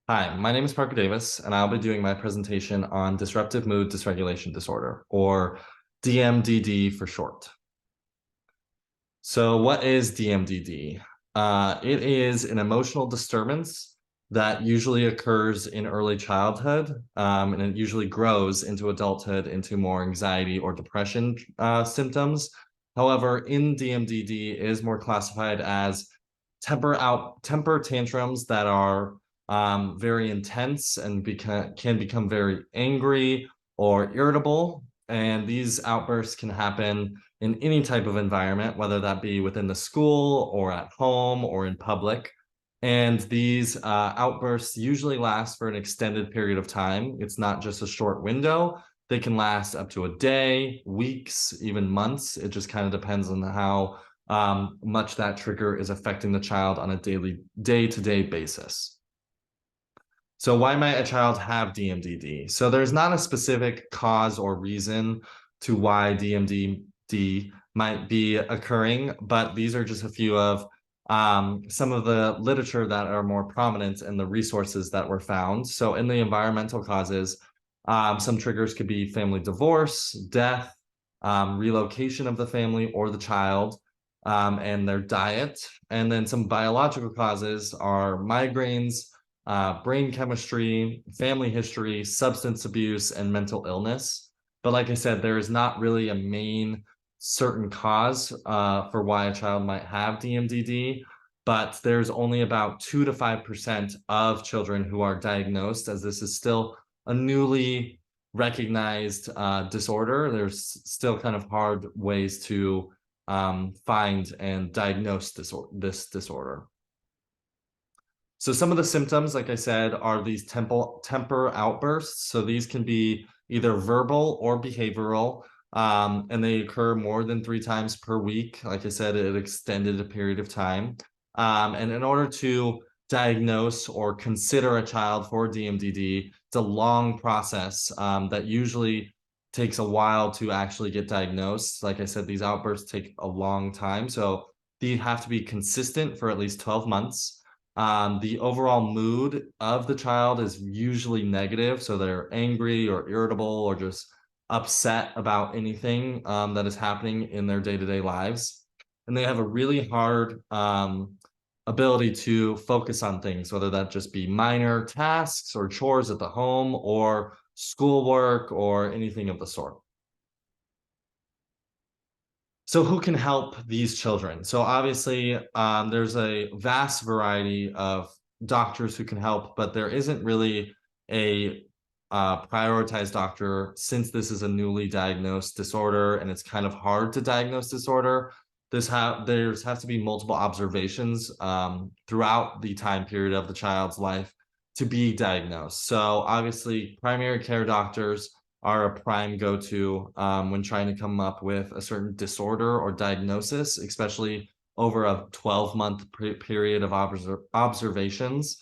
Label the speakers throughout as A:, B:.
A: Hi, my name is Parker Davis, and I'll be doing my presentation on disruptive mood dysregulation disorder, or DMDD for short. So what is DMDD? It is an emotional disturbance that usually occurs in early childhood, and it usually grows into adulthood into more anxiety or depression symptoms. However, in DMDD, it is more classified as temper tantrums that are very intense and can become very angry or irritable. And these outbursts can happen in any type of environment, whether that be within the school or at home or in public. And these outbursts usually last for an extended period of time. It's not just a short window. They can last up to a day, weeks, even months. It just kind of depends on how much that trigger is affecting the child on a day-to-day basis. So why might a child have DMDD? So there's not a specific cause or reason to why DMDD might be occurring, but these are just a few of some of the literature that are more prominent in the resources that were found. So in the environmental causes, some triggers could be family divorce, death, relocation of the family or the child, and their diet. And then some biological causes are migraines, brain chemistry, family history, substance abuse, and mental illness. But like I said, there is not really a main certain cause for why a child might have DMDD, but there's only about 2 to 5% of children who are diagnosed, as this is still a newly recognized disorder. There's still kind of hard ways to find and diagnose this disorder. So some of the symptoms, like I said, are these temper outbursts. So these can be either verbal or behavioral, and they occur more than 3 times per week. Like I said, it extended a period of time. And in order to diagnose or consider a child for DMDD, it's a long process that usually takes a while to actually get diagnosed. Like I said, these outbursts take a long time. So they have to be consistent for at least 12 months. The overall mood of the child is usually negative, so they're angry or irritable or just upset about anything that is happening in their day-to-day lives. And they have a really hard ability to focus on things, whether that just be minor tasks or chores at the home or schoolwork or anything of the sort. So who can help these children? So obviously, there's a vast variety of doctors who can help, but there isn't really a prioritized doctor since this is a newly diagnosed disorder and it's kind of hard to diagnose disorder. There's have to be multiple observations throughout the time period of the child's life to be diagnosed. So obviously, primary care doctors are a prime go-to when trying to come up with a certain disorder or diagnosis, especially over a 12-month period of observations.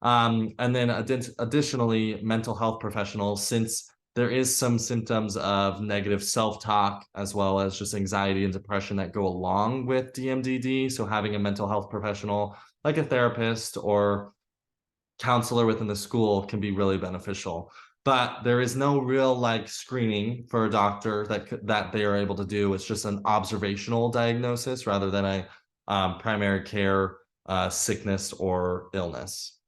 A: And then additionally, mental health professionals, since there is some symptoms of negative self-talk as well as just anxiety and depression that go along with DMDD. So having a mental health professional like a therapist or counselor within the school can be really beneficial. But there is no real like screening for a doctor that they are able to do. It's just an observational diagnosis rather than a primary care sickness or illness.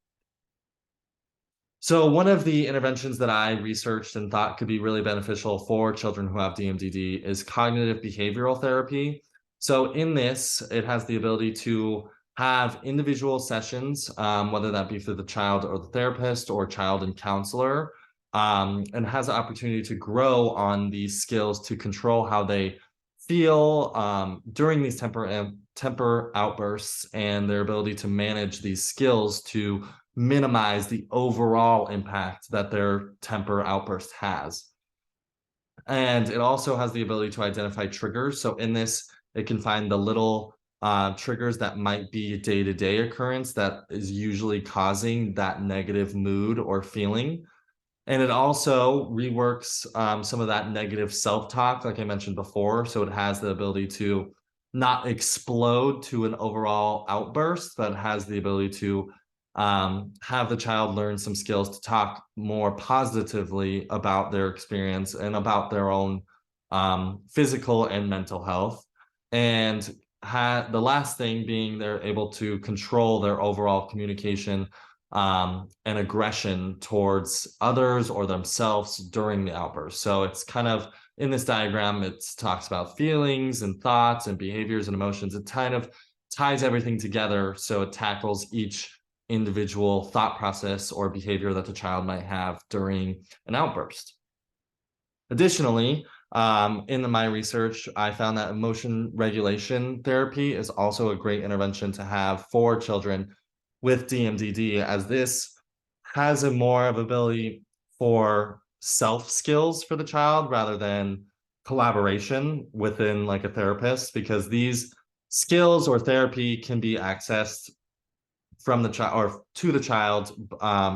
A: So one of the interventions that I researched and thought could be really beneficial for children who have DMDD is cognitive behavioral therapy. So in this, it has the ability to have individual sessions, whether that be for the child or the therapist or child and counselor, and has the opportunity to grow on these skills to control how they feel during these temper outbursts and their ability to manage these skills to minimize the overall impact that their temper outburst has. And it also has the ability to identify triggers. So in this, it can find the little triggers that might be a day-to-day occurrence that is usually causing that negative mood or feeling. And it also reworks some of that negative self-talk, like I mentioned before. So it has the ability to not explode to an overall outburst, but has the ability to have the child learn some skills to talk more positively about their experience and about their own physical and mental health. And the last thing being they're able to control their overall communication and aggression towards others or themselves during the outburst. So it's kind of in this diagram, it talks about feelings and thoughts and behaviors and emotions. It kind of ties everything together so it tackles each individual thought process or behavior that the child might have during an outburst. Additionally, in my research, I found that emotion regulation therapy is also a great intervention to have for children with DMDD, as this has a more of ability for self skills for the child rather than collaboration within like a therapist, because these skills or therapy can be accessed from the child or to the child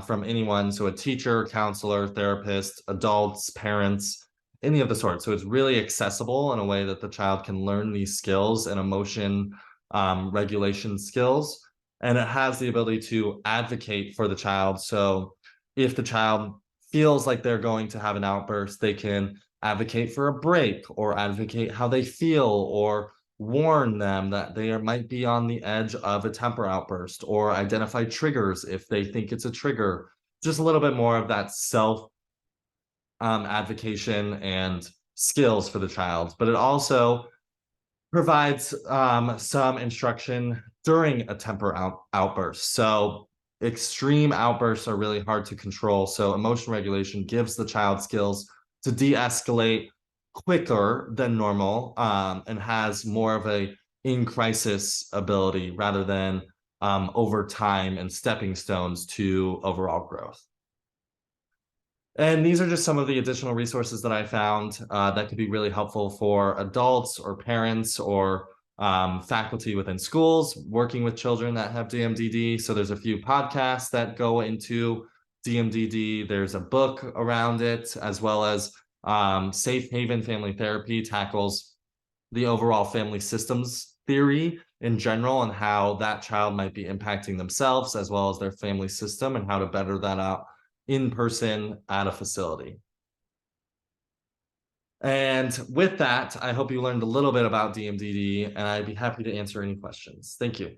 A: from anyone. So a teacher, counselor, therapist, adults, parents, any of the sort. So it's really accessible in a way that the child can learn these skills and emotion regulation skills. And it has the ability to advocate for the child. So if the child feels like they're going to have an outburst, they can advocate for a break or advocate how they feel or warn them that they might be on the edge of a temper outburst or identify triggers if they think it's a trigger. Just a little bit more of that self advocation and skills for the child. But it also provides some instruction during a outburst. So extreme outbursts are really hard to control. So emotion regulation gives the child skills to de-escalate quicker than normal and has more of a in crisis ability rather than over time and stepping stones to overall growth. And these are just some of the additional resources that I found that could be really helpful for adults or parents or faculty within schools working with children that have DMDD. So there's a few podcasts that go into DMDD. There's a book around it, as well as Safe Haven Family Therapy tackles the overall family systems theory in general and how that child might be impacting themselves as well as their family system and how to better that out in person at a facility. And with that, I hope you learned a little bit about DMDD, and I'd be happy to answer any questions. Thank you.